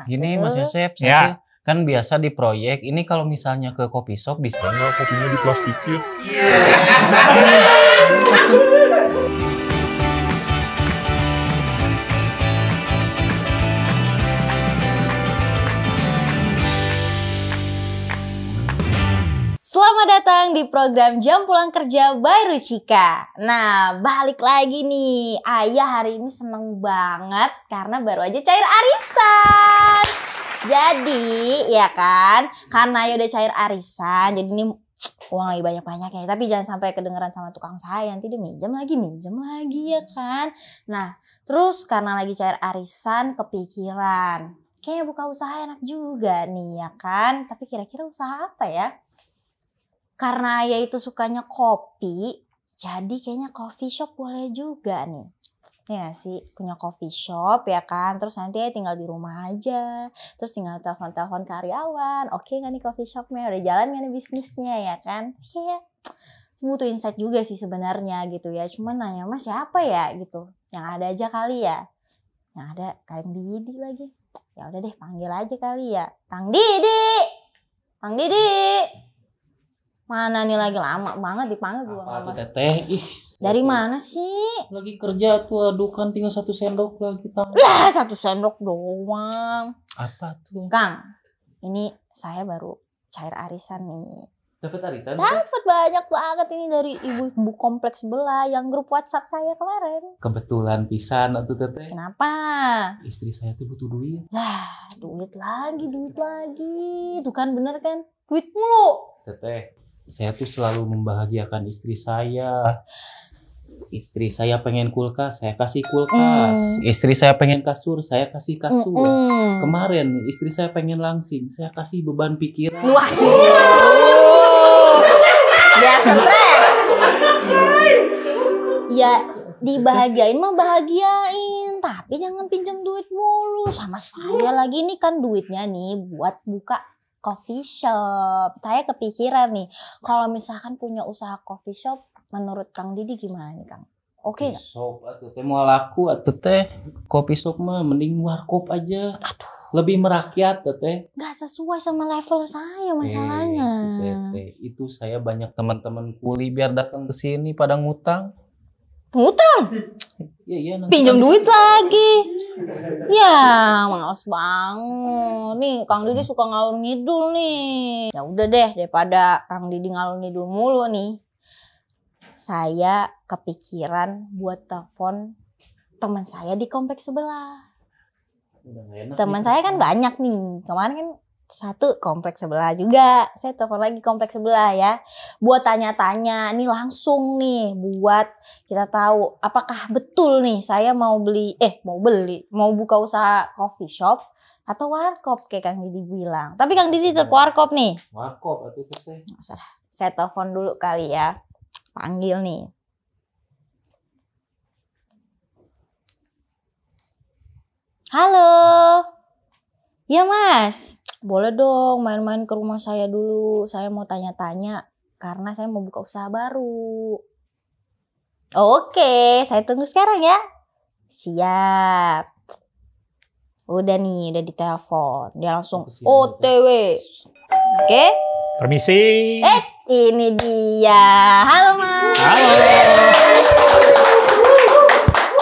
Gini Mas Aduh. Yosep, Ya. saya kan biasa di proyek. Ini kalau misalnya ke kopi shop bisa nggak kopinya diplastikin? Selamat datang di program Jam Pulang Kerja by Rucika. Nah, balik lagi nih. Ayah hari ini seneng banget karena baru aja cair arisan. Jadi, ya kan, karena Ayah udah cair arisan, jadi ini uang lagi banyak-banyaknya. Tapi jangan sampai kedengeran sama tukang saya, nanti dia minjem lagi ya kan. Nah, terus karena lagi cair arisan, kepikiran. Kayaknya buka usaha enak juga nih ya kan. Tapi kira-kira usaha apa ya? Karena Ayah itu sukanya kopi, jadi kayaknya coffee shop boleh juga nih. Ya sih, punya coffee shop ya kan. Terus nanti Ayah tinggal di rumah aja. Terus tinggal telepon-telepon karyawan. Oke gak nih coffee shopnya? Udah jalan gak nih bisnisnya ya kan? Kayak butuh insight juga sih sebenarnya gitu ya. Cuman nanya mas siapa ya gitu. Yang ada aja kali ya. Yang ada Kang Didi lagi. Ya udah deh panggil aja kali ya. Kang Didi! Kang Didi! Mana nih lagi lama banget dipanggil gue Apa tuh mas. teteh? Ih, Dari mana sih? lagi kerja tuh, aduh kan tinggal 1 sendok lagi tangan. Lah 1 sendok doang. Apa tuh? Kang, ini saya baru cair arisan nih. Dapat arisan? Dapat banyak banget ini dari ibu-ibu kompleks sebelah yang grup WhatsApp saya kemarin. Kebetulan pisan atuh teteh. Kenapa? Istri saya tuh butuh duit. Lah, duit lagi. Tuh kan bener kan? Duit mulu. Teteh, saya tuh selalu membahagiakan istri saya. Istri saya pengen kulkas, saya kasih kulkas. Istri saya pengen kasur, saya kasih kasur. Kemarin istri saya pengen langsing, saya kasih beban pikiran. Wah, biar stres. Ya dibahagiain mah bahagiain, tapi jangan pinjam duit mulu sama saya lagi nih kan duitnya nih buat buka coffee shop. Saya kepikiran nih, kalau misalkan punya usaha coffee shop, menurut Kang Didi gimana nih Kang? Oke nggak? Shop atuh teh mau laku atuh teh. Kopi shop mah mending warkop aja. Aduh, Lebih merakyat teteh. nggak sesuai sama level saya masalahnya. Si teteh, itu saya banyak teman-teman kuli biar datang ke sini pada ngutang. Ngutang, Iya nanti pinjam kan- duit lagi. Ya, males banget. Nih, Kang Didi suka ngalur ngidul nih. Ya udah deh, daripada Kang Didi ngalur ngidul mulu nih. Saya kepikiran buat telepon teman saya di kompleks sebelah. Udah nggak enak Teman nih. saya kan banyak nih. Kemarin kan satu kompleks sebelah juga. Saya telepon lagi kompleks sebelah ya. Buat tanya-tanya nih langsung nih. Buat kita tahu apakah betul nih saya mau buka usaha coffee shop atau warkop kayak Kang Didi bilang. Tapi Kang Didi tetap warkop nih. Warkop atuh teteh. Nggak usah dah. Saya telepon dulu kali ya. Panggil nih. Halo. Ya mas, boleh dong main-main ke rumah saya dulu. Saya mau tanya-tanya karena saya mau buka usaha baru. Oke, saya tunggu sekarang ya. Siap. Udah nih, udah ditelepon. Dia langsung Kesini, OTW. Oke, Permisi. ini dia. Halo mas. Halo.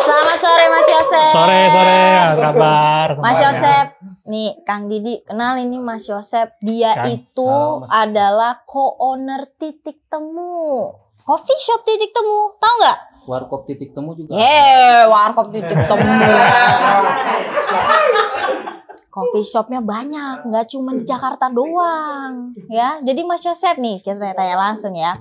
Selamat sore Mas Yosep. Sore, apa kabar? Mas semuanya? Yosep, nih Kang Didi kenal ini Mas Yosep. Dia Kang. itu Halo, Mas. adalah co-owner Titik Temu. Coffee shop Titik Temu, tahu nggak? Warkop titik temu juga. Warkop Titik Temu. Coffee shopnya banyak, nggak cuma di Jakarta doang, ya. Jadi Mas Yosep nih, kita tanya langsung ya.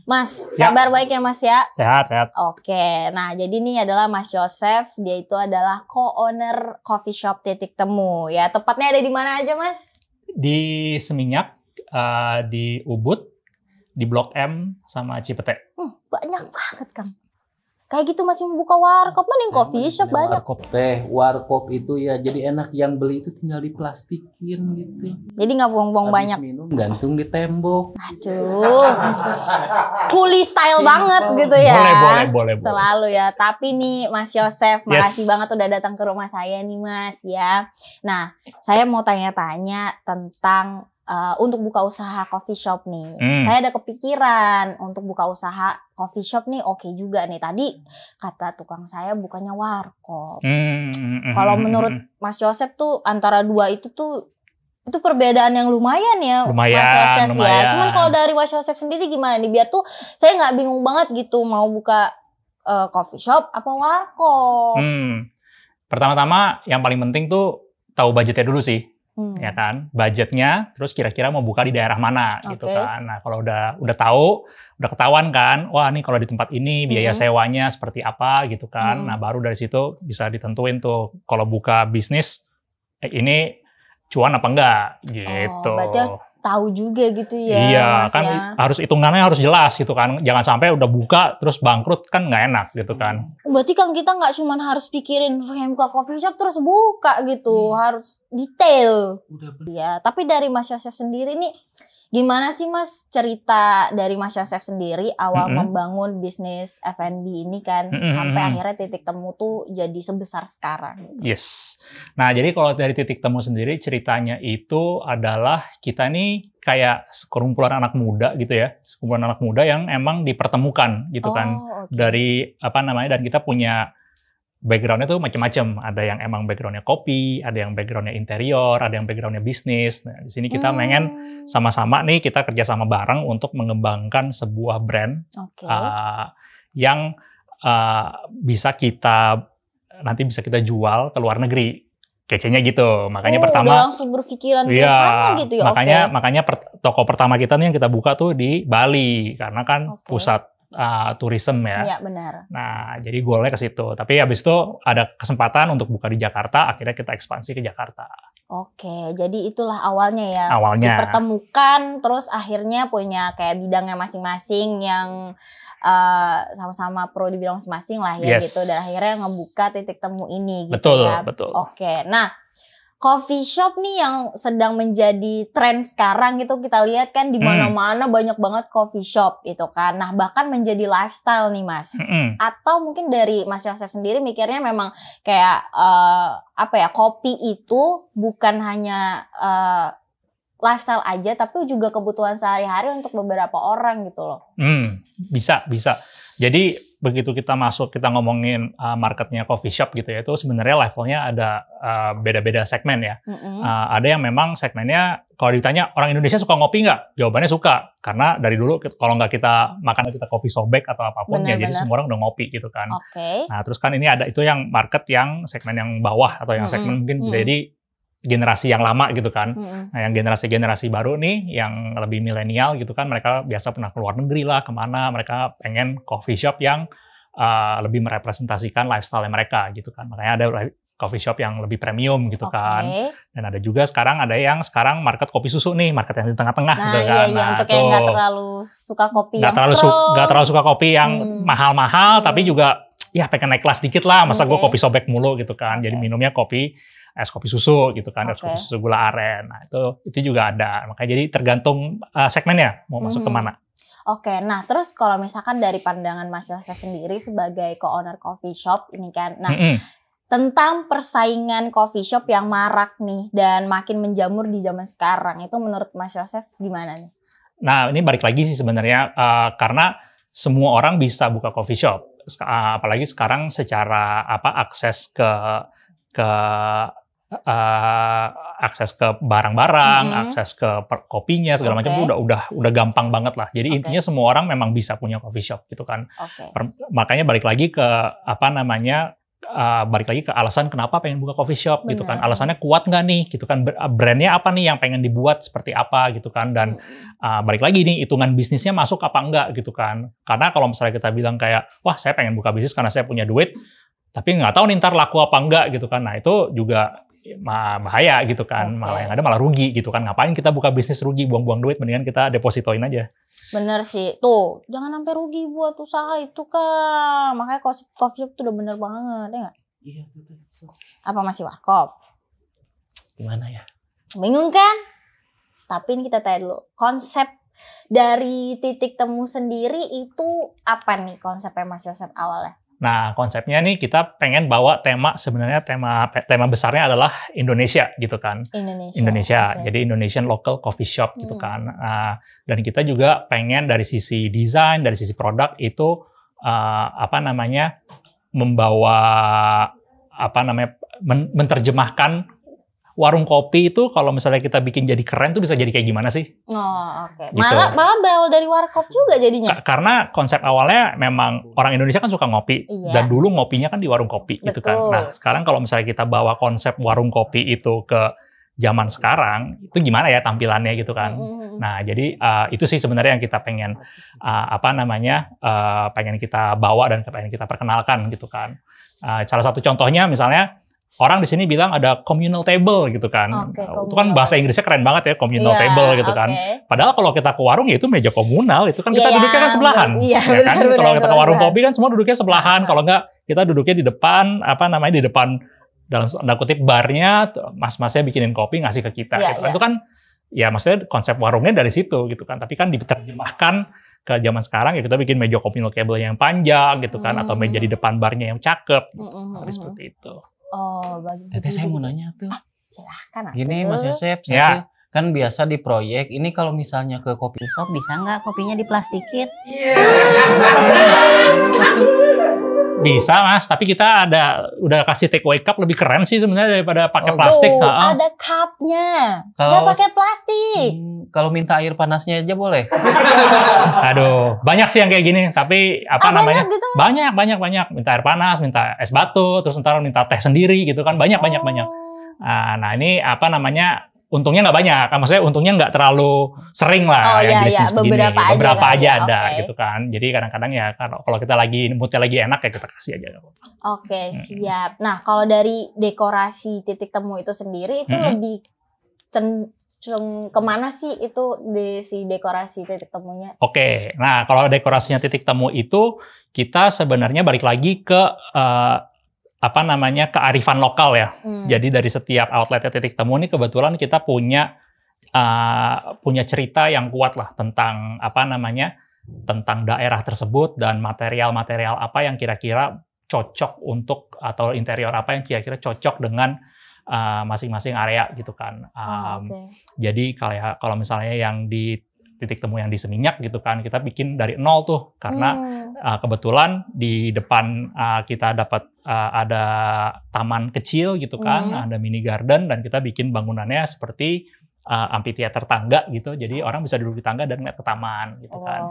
Mas, Ya. kabar baik ya Mas ya? Sehat. Oke, nah jadi ini adalah Mas Yosef, dia itu adalah co-owner coffee shop Titik Temu ya. Tepatnya ada di mana aja Mas? Di Seminyak, di Ubud, di Blok M, sama Cipete. Banyak banget Kang. kayak gitu masih membuka warkop, mending Saya coffee mah shop punya banyak. Warkop itu ya jadi enak, yang beli itu tinggal diplastikin gitu. Jadi nggak buang-buang Habis banyak. minum gantung di tembok. Aduh, kuli style banget gitu ya. Boleh. Selalu ya. Tapi nih Mas Yosef, makasih Yes. banget udah datang ke rumah saya nih Mas ya. Nah, saya mau tanya-tanya tentang untuk buka usaha coffee shop nih. Saya ada kepikiran untuk buka usaha coffee shop nih, oke juga nih. Tadi kata tukang saya bukannya warkop. Kalau menurut Mas Yosef tuh antara dua itu perbedaan yang lumayan ya, Mas Yosef ya. Cuman kalau dari Mas Yosef sendiri gimana nih? Biar tuh saya nggak bingung banget gitu mau buka coffee shop apa warkop. Pertama-tama yang paling penting tuh tahu budgetnya dulu sih. Ya kan, budgetnya, terus kira-kira mau buka di daerah mana gitu kan. Nah kalau udah tahu, udah ketahuan kan, wah nih kalau di tempat ini biaya sewanya seperti apa gitu kan. Nah baru dari situ bisa ditentuin tuh kalau buka bisnis ini cuan apa enggak gitu. Berarti harus tahu juga gitu ya. Iya Mas kan, ya. harus hitungannya harus jelas gitu kan. Jangan sampai udah buka terus bangkrut kan nggak enak gitu kan. Berarti kan kita nggak cuma harus pikirin yang buka coffee shop terus buka gitu, harus detail. Ya, tapi dari Mas Yosef sendiri nih, gimana sih Mas cerita dari Mas Yosef sendiri awal membangun bisnis F&B ini kan sampai akhirnya titik temu tuh jadi sebesar sekarang? Yes. Nah jadi kalau dari titik temu sendiri ceritanya itu adalah kita nih kayak sekumpulan anak muda gitu ya, sekumpulan anak muda yang emang dipertemukan gitu kan dari dan kita punya background-nya tuh macam-macam. Ada yang emang background-nya kopi, ada yang background-nya interior, ada yang background-nya bisnis. Nah, di sini kita pengen sama-sama nih kita kerjasama bareng untuk mengembangkan sebuah brand yang bisa kita jual ke luar negeri. Kecenya gitu. Makanya pertama udah langsung berpikiran ke sana gitu ya. Makanya toko pertama kita nih yang kita buka tuh di Bali karena kan pusat tourism ya. Iya benar. Nah, jadi goalnya ke situ. Tapi habis itu ada kesempatan untuk buka di Jakarta, akhirnya kita ekspansi ke Jakarta. Oke, jadi itulah awalnya ya. Awalnya. Dipertemukan, terus akhirnya punya kayak bidangnya masing-masing yang sama-sama pro di bidang masing-masing lah ya gitu. Dan akhirnya ngebuka titik temu ini gitu ya. Betul. Oke, nah coffee shop nih yang sedang menjadi tren sekarang gitu kita lihat kan di mana-mana banyak banget coffee shop itu kan. Nah bahkan menjadi lifestyle nih Mas. Atau mungkin dari Mas Yosef sendiri mikirnya memang kayak kopi itu bukan hanya lifestyle aja tapi juga kebutuhan sehari-hari untuk beberapa orang gitu loh. Bisa. Jadi begitu kita ngomongin marketnya coffee shop gitu ya, itu sebenarnya levelnya ada beda-beda segmen ya. Ada yang memang segmennya kalau ditanya orang Indonesia suka ngopi nggak? Jawabannya suka, karena dari dulu kalau nggak kita makan kita kopi sobek atau apapun ya, jadi semua orang udah ngopi gitu kan. Nah terus kan ini ada itu yang market yang segmen yang bawah atau yang segmen mungkin bisa jadi generasi yang lama gitu kan. Nah yang generasi baru nih yang lebih milenial gitu kan, mereka biasa pernah keluar negeri lah kemana, mereka pengen coffee shop yang lebih merepresentasikan lifestyle mereka gitu kan. Makanya ada coffee shop yang lebih premium gitu kan. Dan ada juga sekarang market kopi susu nih, market yang di tengah-tengah gitu kan. Iya, untuk yang nggak terlalu suka kopi yang strong. Nggak terlalu suka kopi yang mahal-mahal, tapi juga ya pengen naik kelas dikit lah, masa gue kopi sobek mulu gitu kan. Jadi minumnya es kopi susu gitu kan, es kopi susu gula aren. Nah itu juga ada. Makanya jadi tergantung segmennya mau masuk kemana. Oke, nah terus kalau misalkan dari pandangan Mas Yosef sendiri sebagai co-owner coffee shop ini kan, nah tentang persaingan coffee shop yang marak nih dan makin menjamur di zaman sekarang, itu menurut Mas Yosef gimana nih? Nah ini balik lagi sih sebenarnya karena semua orang bisa buka coffee shop, apalagi sekarang secara akses ke barang-barang, akses ke kopinya segala macam itu udah gampang banget lah. Jadi intinya semua orang memang bisa punya coffee shop gitu kan. Makanya balik lagi ke alasan kenapa pengen buka coffee shop gitu kan. Alasannya kuat nggak nih gitu kan, brandnya apa nih yang pengen dibuat seperti apa gitu kan. Dan balik lagi nih hitungan bisnisnya masuk apa enggak gitu kan. Karena kalau misalnya kita bilang kayak wah saya pengen buka bisnis karena saya punya duit, tapi nggak tahu nih ntar laku apa enggak gitu kan. Nah itu juga bahaya gitu kan. Malah yang ada malah rugi gitu kan. Ngapain kita buka bisnis rugi, buang-buang duit, mendingan kita depositoin aja. Bener sih. Tuh, jangan sampai rugi buat usaha itu kan. Makanya coffee shop tuh udah bener banget, ya nggak? Iya, betul. Apa masih warkop? Gimana ya? Bingung kan? Tapi ini kita tanya dulu. Konsep dari titik temu sendiri itu apa nih konsepnya Mas Yosef awalnya? Nah, konsepnya nih kita pengen bawa sebenarnya tema besarnya adalah Indonesia gitu kan. Indonesia. Okay. Jadi Indonesian local coffee shop gitu kan. Dan kita juga pengen dari sisi desain, dari sisi produk itu membawa menerjemahkan warung kopi itu kalau misalnya kita bikin jadi keren tuh bisa jadi kayak gimana sih? Oh, oke. Okay. Gitu. Malah berawal dari warkop juga jadinya. Karena konsep awalnya memang orang Indonesia kan suka ngopi. Iya. Dan dulu ngopinya kan di warung kopi. Betul. Gitu kan. Nah, sekarang kalau misalnya kita bawa konsep warung kopi itu ke zaman sekarang, itu gimana ya tampilannya gitu kan. Nah, jadi itu sih sebenarnya yang kita pengen pengen kita bawa dan pengen kita perkenalkan gitu kan. Salah satu contohnya misalnya orang di sini bilang ada communal table gitu kan. Itu kan bahasa Inggrisnya keren banget ya, communal table gitu kan. Padahal kalau kita ke warung ya itu meja komunal, itu kan kita duduknya kan sebelahan. Kalau kita ke warung kopi kan semua duduknya sebelahan. Kalau enggak kita duduknya di depan di depan dalam tanda kutip barnya, mas-masnya bikinin kopi ngasih ke kita gitu kan. Itu kan ya maksudnya konsep warungnya dari situ gitu kan. Tapi kan diterjemahkan ke zaman sekarang ya kita bikin meja communal table yang panjang gitu kan, atau meja di depan barnya yang cakep gitu. Seperti itu. Oh, Teteh saya mau nanya tuh. Silahkan. Gini Mas Yosef, kan biasa di proyek ini kalau misalnya ke kopi shop bisa nggak kopinya diplastikin? Bisa Mas, tapi kita udah kasih take away cup lebih keren sih sebenarnya daripada pakai plastik. Ada cupnya, nggak pakai plastik. Kalau minta air panasnya aja boleh. Aduh, banyak sih yang kayak gini. Tapi gitu? banyak. Minta air panas, minta es batu, terus ntar minta teh sendiri gitu kan. Banyak. Nah ini untungnya nggak banyak. Maksudnya untungnya nggak terlalu sering lah yang bisnis begini. Beberapa aja ada gitu kan. Jadi kadang-kadang ya kalau kita moodnya lagi enak ya kita kasih aja. Oke, siap. Nah kalau dari dekorasi titik temu itu sendiri itu lebih kemana sih itu si dekorasi titik temunya? Oke, nah kalau dekorasinya titik temu itu kita sebenarnya balik lagi ke kearifan lokal ya. Jadi dari setiap outletnya titik temu ini kebetulan kita punya cerita yang kuat lah tentang tentang daerah tersebut dan material-material apa yang kira-kira cocok atau interior apa yang kira-kira cocok dengan masing-masing area gitu kan. Jadi kalau misalnya yang di titik temu yang di Seminyak gitu kan, kita bikin dari nol tuh karena kebetulan di depan kita dapat ada taman kecil gitu kan, ada mini garden dan kita bikin bangunannya seperti amphitheater tangga gitu, jadi orang bisa duduk di tangga dan ngeliat ke taman gitu kan.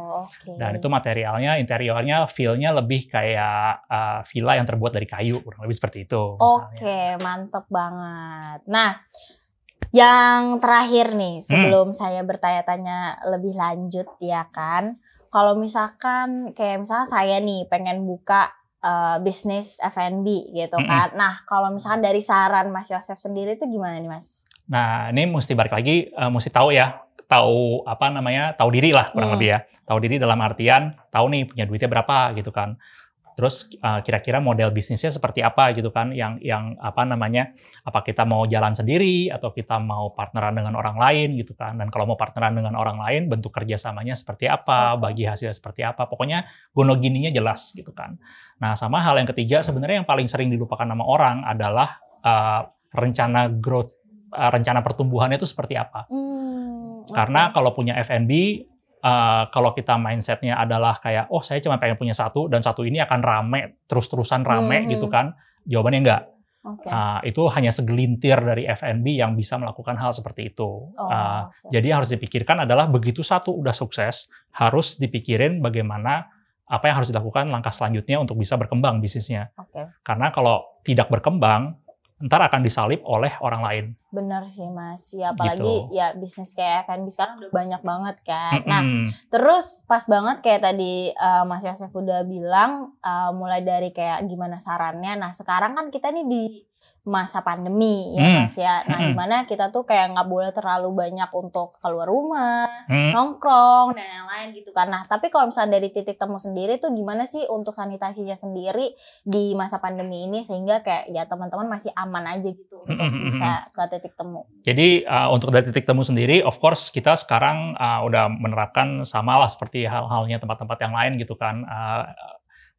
Dan itu materialnya, interiornya, feel-nya lebih kayak villa yang terbuat dari kayu, kurang lebih seperti itu. Oke, mantep banget. Nah, yang terakhir nih, sebelum saya bertanya-tanya lebih lanjut ya kan, kalau misalkan kayak misalnya saya nih pengen buka bisnis F&B gitu kan. Nah, kalau misalkan dari saran Mas Yosef sendiri itu gimana nih Mas? Nah, ini mesti balik lagi, mesti tahu diri lah kurang lebih ya. Tahu diri dalam artian, tahu nih punya duitnya berapa gitu kan. Terus kira-kira model bisnisnya seperti apa gitu kan, yang apa kita mau jalan sendiri atau kita mau partneran dengan orang lain gitu kan. Dan kalau mau partneran dengan orang lain, bentuk kerjasamanya seperti apa, bagi hasilnya seperti apa, pokoknya gonogininya jelas gitu kan. Nah, sama hal yang ketiga sebenarnya yang paling sering dilupakan sama orang adalah rencana growth, rencana pertumbuhannya itu seperti apa. Karena kalau punya F&B, kalau kita mindsetnya adalah kayak, oh saya cuma pengen punya satu, dan satu ini akan rame, terus-terusan rame gitu kan, jawabannya enggak. Itu hanya segelintir dari F&B yang bisa melakukan hal seperti itu. Jadi yang harus dipikirkan adalah begitu satu udah sukses, harus dipikirin bagaimana apa yang harus dilakukan langkah selanjutnya untuk bisa berkembang bisnisnya. Karena kalau tidak berkembang, ntar akan disalip oleh orang lain. Benar sih Mas, ya apalagi ya bisnis kayak F&B sekarang udah banyak banget kan. Nah, terus pas banget kayak tadi Mas Yosef udah bilang mulai dari kayak gimana sarannya. Nah, sekarang kan kita nih masa pandemi ya Mas ya. Nah dimana kita tuh kayak nggak boleh terlalu banyak untuk keluar rumah, nongkrong dan yang lain gitu kan. Nah tapi kalau misalnya dari titik temu sendiri tuh gimana sih untuk sanitasinya sendiri di masa pandemi ini sehingga kayak ya teman-teman masih aman aja gitu untuk bisa ke titik temu. Jadi untuk dari titik temu sendiri, of course kita sekarang udah menerapkan sama lah seperti hal-halnya tempat-tempat yang lain gitu kan.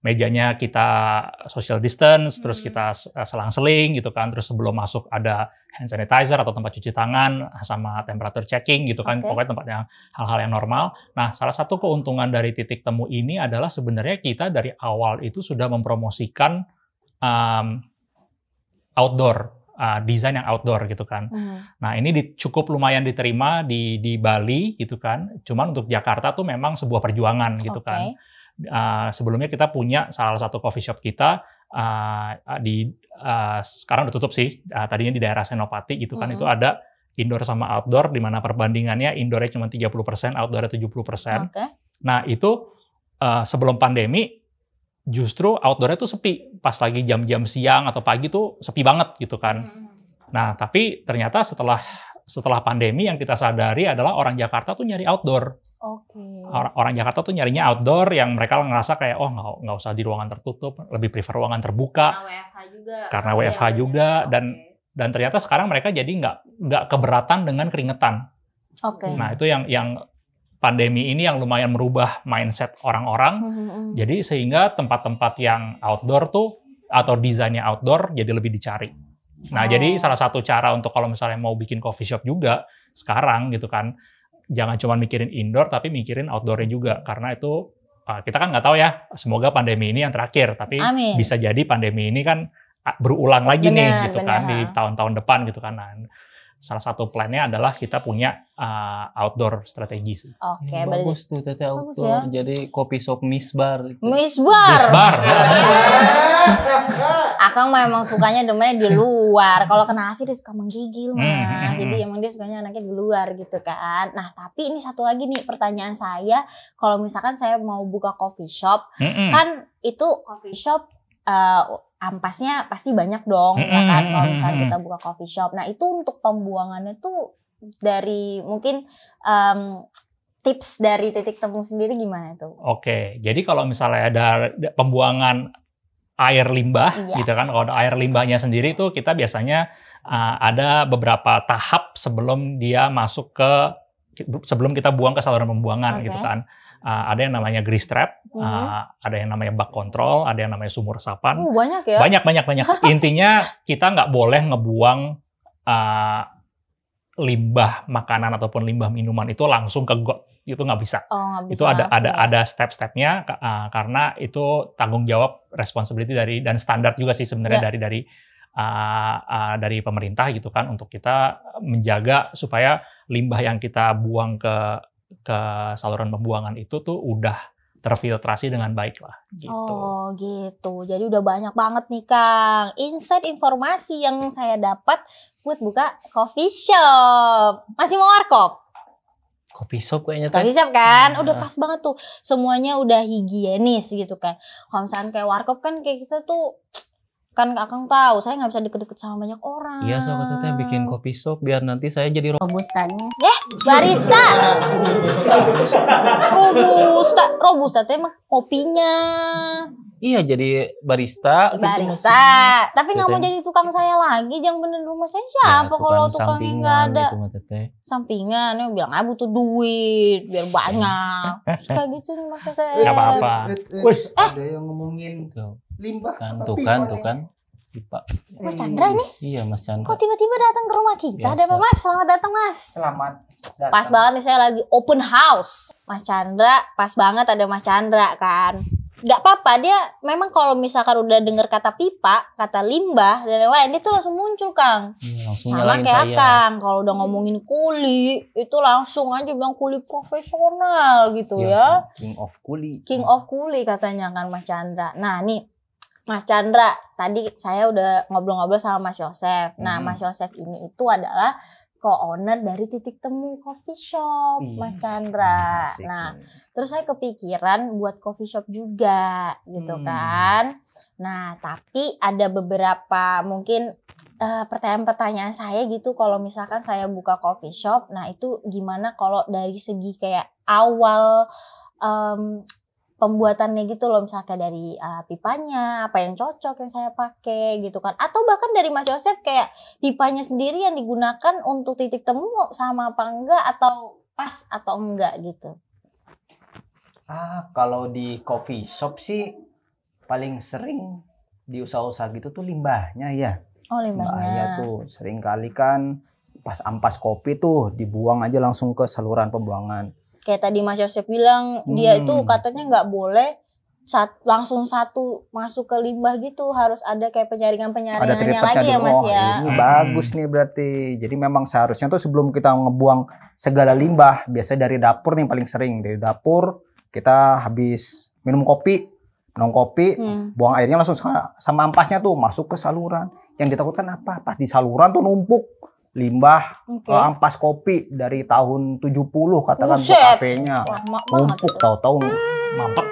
Mejanya kita social distance, terus kita selang-seling gitu kan, terus sebelum masuk ada hand sanitizer atau tempat cuci tangan sama temperature checking gitu kan, pokoknya tempatnya hal-hal yang normal. Nah, salah satu keuntungan dari titik temu ini adalah sebenarnya kita dari awal itu sudah mempromosikan outdoor, desain yang outdoor gitu kan. Nah, ini cukup lumayan diterima di Bali gitu kan, cuman untuk Jakarta tuh memang sebuah perjuangan gitu kan. Sebelumnya kita punya salah satu coffee shop kita sekarang udah tutup sih, tadinya di daerah Senopati gitu kan, itu ada indoor sama outdoor di mana perbandingannya indoornya cuma 30%, outdoornya 70%. Nah itu sebelum pandemi justru outdoornya tuh sepi, pas lagi jam-jam siang atau pagi tuh sepi banget gitu kan. Nah tapi ternyata setelah pandemi yang kita sadari adalah orang Jakarta tuh nyari outdoor. Orang Jakarta tuh nyarinya outdoor yang mereka ngerasa kayak nggak usah di ruangan tertutup, lebih prefer ruangan terbuka. Karena WFH juga dan ternyata sekarang mereka jadi nggak keberatan dengan keringetan. Nah itu yang pandemi ini yang lumayan merubah mindset orang-orang. Jadi sehingga tempat-tempat yang outdoor tuh atau desainnya outdoor jadi lebih dicari. Nah, jadi salah satu cara untuk kalau misalnya mau bikin coffee shop juga sekarang gitu kan, jangan cuma mikirin indoor tapi mikirin outdoornya juga, karena itu kita kan nggak tahu ya, semoga pandemi ini yang terakhir, tapi bisa jadi pandemi ini kan berulang lagi nih gitu kan di tahun-tahun depan gitu kan. Nah, salah satu plannya adalah kita punya outdoor strategi sih. Bagus tuh Teteh outdoor. Ya? Jadi kopi shop misbar. Misbar. Akang memang sukanya demennya di luar. Kalau kena AC dia suka menggigil Mas. Jadi emang dia sukanya anaknya di luar gitu kan. Nah tapi ini satu lagi nih pertanyaan saya. Kalau misalkan saya mau buka coffee shop, kan itu coffee shop ampasnya pasti banyak dong, ya kan? Kalau misalnya kita buka coffee shop. Nah itu untuk pembuangannya tuh dari mungkin tips dari titik temu sendiri gimana tuh? Jadi kalau misalnya ada pembuangan air limbah, gitu kan? Kalau air limbahnya sendiri tuh kita biasanya ada beberapa tahap sebelum dia masuk sebelum kita buang ke saluran pembuangan, gitu kan? Ada yang namanya grease trap, ada yang namanya bak kontrol, ada yang namanya sumur resapan. Banyak ya? Banyak. Intinya kita nggak boleh ngebuang limbah makanan ataupun limbah minuman itu langsung ke got. Itu nggak bisa. Itu ada step-stepnya karena itu tanggung jawab responsibility dan standar juga sih sebenarnya dari pemerintah gitu kan, untuk kita menjaga supaya limbah yang kita buang ke saluran pembuangan itu tuh udah terfiltrasi dengan baik lah gitu. Gitu. Jadi udah banyak banget nih Kang insight informasi yang saya dapat buat buka coffee shop. Masih mau warkop? Coffee shop kayaknya. Coffee shop kan, udah pas banget tuh. Semuanya udah higienis gitu kan. Kalau misalnya kayak warkop kan kayak kita tuh, kan Akang tahu saya nggak bisa deket-deket sama banyak orang. Iya, so katanya bikin coffee shop biar nanti saya jadi robustanya. Barista. Robusta teh mah kopinya. Iya, jadi barista. Tapi nggak mau jadi tukang saya lagi. Yang bener rumah saya siapa kalau tukangnya nggak ada? Sampingan, yang bilang butuh duit biar banyak. Kayak gitu nih maksud saya. Nggak apa-apa. Ada yang ngomongin limbah. Tuh kan. Mas Chandra nih? Iya, Mas Chandra. Kok tiba-tiba datang ke rumah kita? Ada apa Mas? Selamat datang Mas. Selamat datang. Pas banget nih saya lagi open house. Mas Chandra, pas banget ada Mas Chandra kan. Gak apa-apa, dia memang kalau misalkan udah denger kata pipa, kata limbah dan lain-lain, dia tuh langsung muncul Kang. Sama kayak Kang, kalau udah ngomongin kuli, itu langsung aja bilang kuli profesional gitu ya. King of kuli katanya kan Mas Chandra. Nah nih Mas Chandra, tadi saya udah ngobrol-ngobrol sama Mas Yosef. Nah Mas Yosef ini itu adalah co-owner dari Titik Temu Coffee Shop, Mas Chandra. Nah, terus saya kepikiran buat coffee shop juga, gitu kan. Nah, tapi ada beberapa mungkin pertanyaan-pertanyaan saya gitu, kalau misalkan saya buka coffee shop, nah itu gimana kalau dari segi kayak awal pembuatannya gitu loh, misalkan dari pipanya apa yang cocok yang saya pakai gitu kan, atau bahkan dari Mas Yosef kayak pipanya sendiri yang digunakan untuk titik temu sama apa enggak, atau pas atau enggak gitu. Kalau di coffee shop sih paling sering di usaha-usaha gitu tuh limbahnya ya. Oh, limbahnya. Bahaya tuh, sering kali kan pas ampas kopi tuh dibuang aja langsung ke saluran pembuangan. Kayak tadi Mas Yosef bilang dia itu katanya nggak boleh langsung satu masuk ke limbah gitu, harus ada kayak penyaringannya lagi ya Mas ya. Ini bagus nih berarti. Jadi memang seharusnya tuh sebelum kita ngebuang segala limbah, biasanya dari dapur nih paling sering. Dari dapur kita habis minum kopi, buang airnya langsung sama ampasnya tuh masuk ke saluran. Yang ditakutkan apa? Pas di saluran tuh numpuk limbah ampas kopi dari tahun 70 katakan ke kafenya. Numpuk, tahu-tahu Mampet.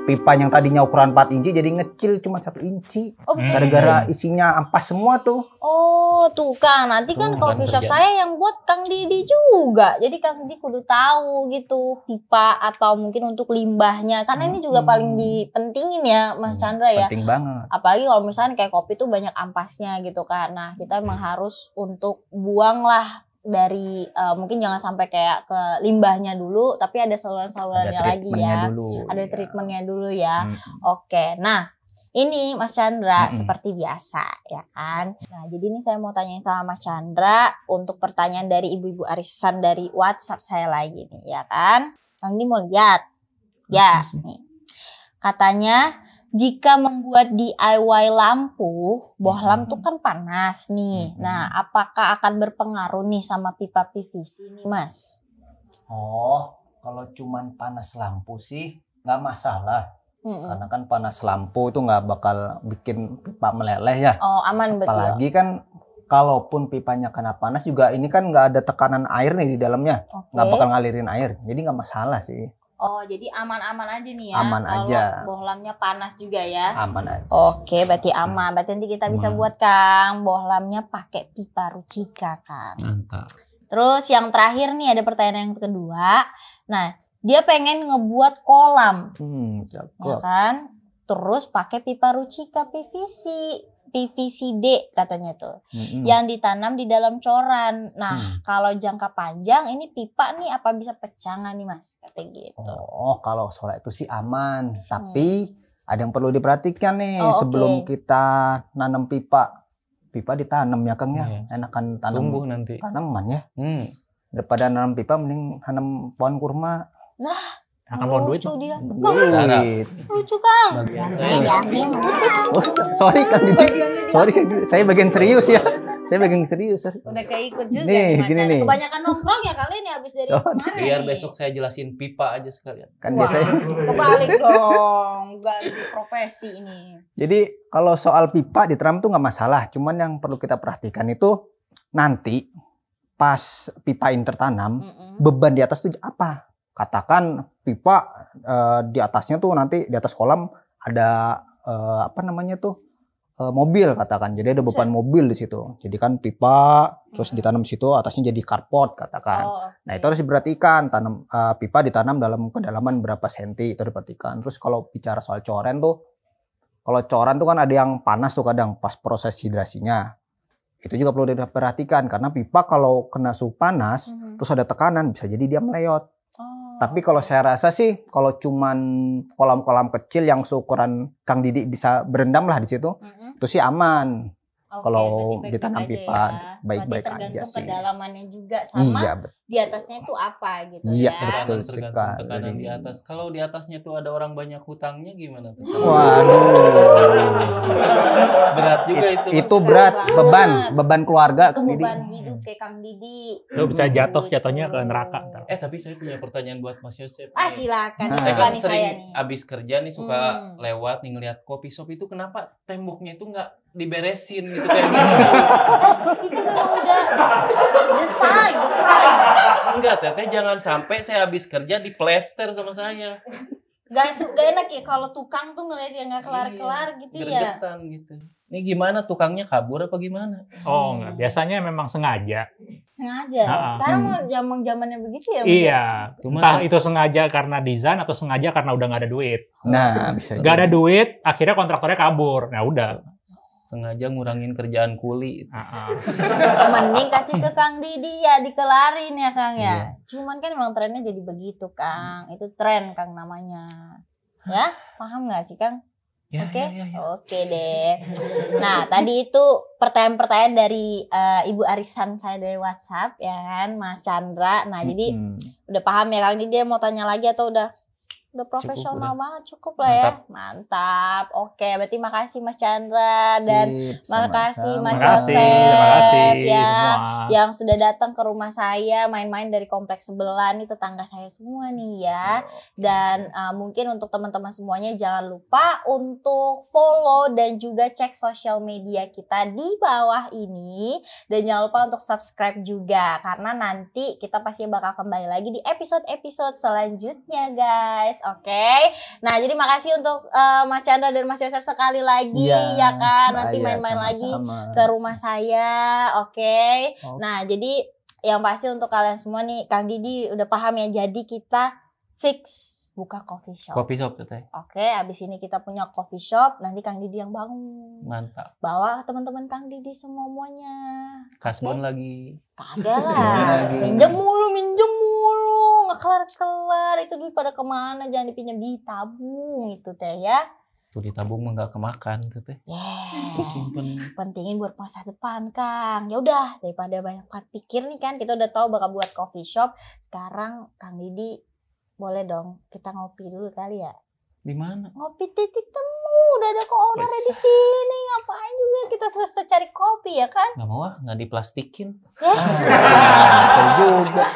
pipa yang tadinya ukuran 4 inci jadi ngecil cuma 1 inci. Gara-gara isinya ampas semua tuh. Oh, tuh Kang, nanti kan coffee shop saya yang buat Kang Didi juga. Jadi Kang Didi kudu tahu gitu pipa atau mungkin untuk limbahnya. Karena ini juga paling dipentingin ya Mas Chandra ya. Penting banget. Apalagi kalau misalnya kayak kopi tuh banyak ampasnya gitu kan. Nah, kita emang harus untuk buang lah dari mungkin jangan sampai kayak ke limbahnya dulu, tapi ada saluran-salurannya lagi ya. Ada treatmentnya dulu ya. Oke, nah ini Mas Chandra seperti biasa ya kan. Nah jadi ini saya mau tanyain sama Mas Chandra untuk pertanyaan dari ibu-ibu arisan dari WhatsApp saya lagi nih ya kan. Kang Di mau lihat? Ya nih. Katanya jika membuat DIY lampu, bohlam tuh kan panas nih. Nah, apakah akan berpengaruh nih sama pipa PVC nih, Mas? Oh, kalau cuman panas lampu sih nggak masalah. Karena kan panas lampu itu nggak bakal bikin pipa meleleh ya. Oh, aman betul. Apalagi kan kalaupun pipanya kena panas juga ini kan nggak ada tekanan air nih di dalamnya. Nggak bakal ngalirin air. Jadi nggak masalah sih. Oh, jadi aman-aman aja nih ya. Aman aja. Bohlamnya panas juga ya. Aman aja. Oke, berarti aman. Berarti nanti kita bisa buat Kang bohlamnya pakai pipa Rucika kan. Mantap. Terus yang terakhir nih ada pertanyaan yang kedua. Nah, dia pengen ngebuat kolam. Ya kan? Terus pakai pipa Rucika PVC-D katanya tuh. Yang ditanam di dalam coran. Nah, kalau jangka panjang ini pipa nih apa bisa pecah nggak nih Mas? Kayak gitu. Oh, kalau soal itu sih aman. Tapi ada yang perlu diperhatikan nih sebelum kita nanam pipa. Pipa ditanam ya Kang ya. Enakan tanam tumbuh nanti. Tanaman ya. Daripada nanam pipa mending tanam pohon kurma. Nah, akan pohon duit. lucu dia. Lucu Kang. Sorry Kang Didi. Sorry Kang Didi. Saya bagian serius ya. Saya bagian serius. Udah keikut juga nih, nih, gini nih. Kebanyakan nongkrong ya kalian ya habis dari kemarin. Biar nih. besok saya jelasin pipa aja sekalian. Kan biasanya. Kebalik dong, ganti profesi ini. Jadi kalau soal pipa ditanam tuh nggak masalah. Cuman yang perlu kita perhatikan itu nanti pas pipa ini tertanam, beban di atas tuh apa? Katakan pipa di atasnya tuh nanti di atas kolam ada mobil katakan. Jadi ada beban mobil di situ. Jadi kan pipa terus ditanam di situ, atasnya jadi carport katakan. Nah, itu harus diperhatikan, pipa ditanam dalam kedalaman berapa senti itu diperhatikan. Terus kalau bicara soal coran tuh, kalau coran tuh kan ada yang panas tuh kadang pas proses hidrasinya. Itu juga perlu diperhatikan karena pipa kalau kena suhu panas terus ada tekanan bisa jadi dia meleyot. Tapi kalau saya rasa sih kalau cuman kolam-kolam kecil yang seukuran Kang Didi bisa berendam lah di situ, itu sih aman. Kalau ditanam pipa baik-baik aja sih. Kedalamannya juga sama di atasnya itu apa gitu ya. Iya, betul sekali. Tekanan di atas. Kalau di atasnya tuh ada orang banyak hutangnya gimana tuh? Waduh. Berat juga itu. Itu berat, beban keluarga. Itu beban hidup kayak Kang Didi. Lo bisa jatuhnya ke neraka. Tapi saya punya pertanyaan buat Mas Yosef. Silakan. Saya kan nih sering saya nih. abis kerja nih suka lewat nih ngeliat kopi shop itu kenapa temboknya itu nggak diberesin gitu kayak gitu. Itu memang udah desain. Enggak, Teteh jangan sampai saya habis kerja di plester sama saya. Gak enak ya kalau tukang tuh ngeliat yang gak kelar-kelar gitu ya. Gregetan gitu. Ini gimana tukangnya kabur apa gimana? Oh enggak, biasanya memang sengaja. Sengaja. Sekarang mau zaman-zamannya begitu ya, Mas? Iya. Cuma Entah itu sengaja karena desain atau sengaja karena udah nggak ada duit. Nah, bisa. Nggak ada duit, akhirnya kontraktornya kabur. Nah udah. sengaja ngurangin kerjaan kuli. Mending kasih ke Kang Didi ya, dikelarin ya Kang ya. Iya. Cuman kan emang trennya jadi begitu Kang. Itu tren Kang namanya. Ya, paham nggak sih Kang? Ya, Oke, ya. oke deh. Nah, tadi itu pertanyaan-pertanyaan dari Ibu Arisan saya dari WhatsApp ya kan, Mas Chandra. Nah, jadi udah paham ya Kang Didi, mau tanya lagi atau udah profesional banget, cukup lah ya. Mantap. Oke, berarti makasih Mas Chandra dan makasih Mas Yosef ya semua yang sudah datang ke rumah saya main-main dari kompleks sebelah nih, tetangga saya semua nih ya. Dan mungkin untuk teman-teman semuanya jangan lupa untuk follow dan juga cek sosial media kita di bawah ini, dan jangan lupa untuk subscribe juga karena nanti kita pasti bakal kembali lagi di episode-episode selanjutnya guys. Oke, nah jadi makasih untuk Mas Chandra dan Mas Yosef sekali lagi ya kan, nanti main-main lagi ke rumah saya. Oke. Nah jadi yang pasti untuk kalian semua nih, Kang Didi udah paham ya, jadi kita fix buka coffee shop. Coffee shop teteh. Oke, abis ini kita punya coffee shop, nanti Kang Didi yang bangun. Mantap. Bawa teman-teman Kang Didi semuanya. Kasbon lagi. Kagak lah. Minjem mulu. Nggak kelar-kelar. Itu duit pada kemana? Jangan dipinjam, ditabung itu teh ya. Tuh ditabung mah nggak kemakan teteh. Disimpen. Pentingin buat masa depan Kang. Ya udah, daripada banyak pikir nih kan, kita udah tahu bakal buat coffee shop. Sekarang Kang Didi boleh dong kita ngopi dulu kali ya. Di mana? Ngopi titik temu, udah ada ownernya di sini. Ngapain juga kita selesai cari kopi ya kan? Nggak mau nggak diplastikin. Ya. Betul juga.